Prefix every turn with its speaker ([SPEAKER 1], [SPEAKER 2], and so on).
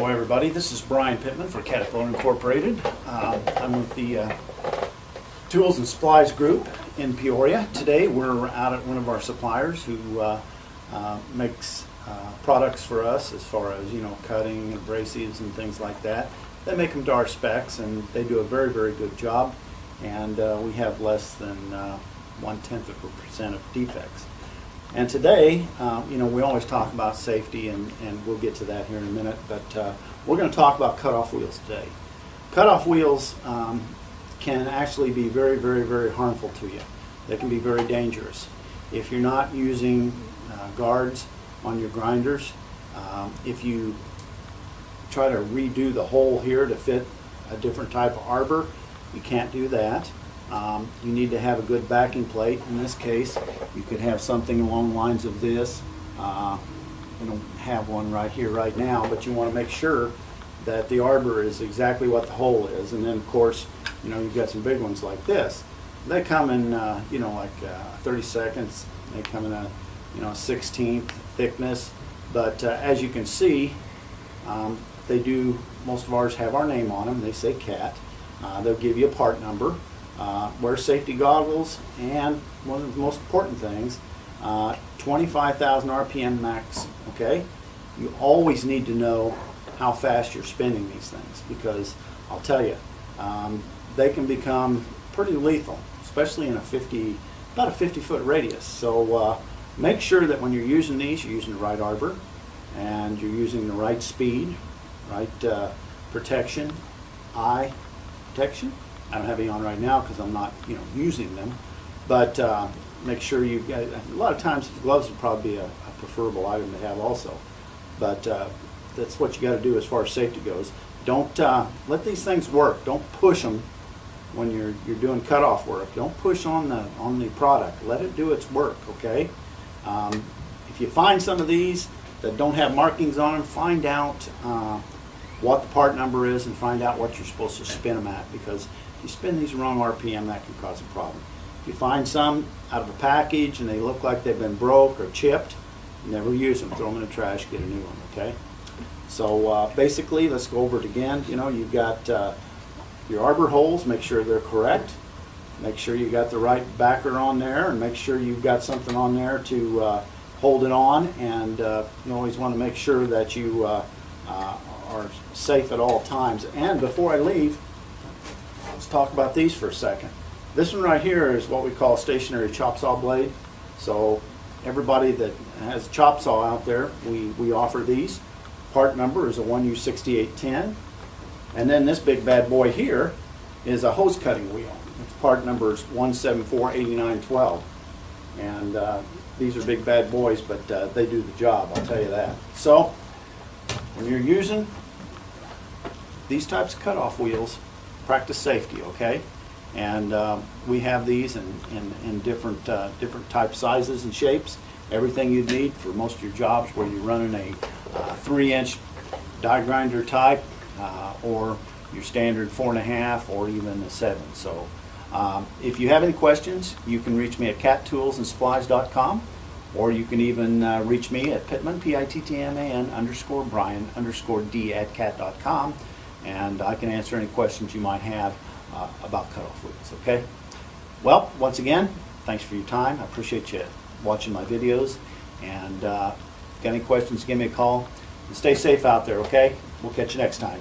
[SPEAKER 1] Hello everybody, this is Brian Pittman for Caterpillar Incorporated. I'm with the Tools and Supplies group in Peoria. Today we're out at one of our suppliers who makes products for us as far as, you know, cutting, abrasives and things like that. They make them to our specs and they do a very, very good job, and we have less than 0.1% of defects. And today, you know, we always talk about safety, and we'll get to that here in a minute, but we're going to talk about cutoff wheels today. Cutoff wheels can actually be very, very, very harmful to you. They can be very dangerous. If you're not using guards on your grinders, if you try to redo the hole here to fit a different type of arbor, you can't do that. You need to have a good backing plate. In this case, you could have something along the lines of this. We don't have one right here right now, but you want to make sure that the arbor is exactly what the hole is. And then, of course, you know, you've got some big ones like this. They come in, you know, like 32nds. They come in a, you know, 1/16 thickness. But as you can see, they do. Most of ours have our name on them. They say CAT. They'll give you a part number. Wear safety goggles, and one of the most important things, 25,000 RPM max. Okay, you always need to know how fast you're spinning these things, because I'll tell you, they can become pretty lethal, especially in about a 50-foot radius. So make sure that when you're using these, you're using the right arbor, and you're using the right speed, right protection, eye protection. I don't have any on right now because I'm not, you know, using them, but make sure you get. A lot of times the gloves would probably be a preferable item to have also, but that's what you got to do as far as safety goes. Don't let these things work. Don't push them when you're doing cutoff work. Don't push on the product. Let it do its work. Okay. If you find some of these that don't have markings on them, find out what the part number is and find out what you're supposed to spin them at, because if you spin these wrong RPM, that can cause a problem. If you find some out of a package and they look like they've been broke or chipped, never use them. Throw them in the trash, get a new one, okay? So basically, let's go over it again. You know, you've got your arbor holes. Make sure they're correct. Make sure you got the right backer on there, and make sure you've got something on there to hold it on. And you always want to make sure that you are safe at all times. And before I leave, let's talk about these for a second. This one right here is what we call a stationary chop saw blade. So everybody that has a chop saw out there, we offer these. Part number is a 1U6810. And then this big bad boy here is a hose cutting wheel. Its part number is 1748912. And these are big bad boys, but they do the job, I'll tell you that. So when you're using these types of cutoff wheels, practice safety, okay? And we have these in different type sizes and shapes. Everything you need for most of your jobs, where you're running a 3-inch die grinder type, or your standard 4.5, or even a 7. So if you have any questions, you can reach me at cattoolsandsupplies.com, or you can even reach me at Pittman, Pittman _Brian _D at cat.com, and I can answer any questions you might have about cutoff wheels, okay? Well, once again, thanks for your time. I appreciate you watching my videos, and if you got any questions, give me a call. And stay safe out there, okay? We'll catch you next time.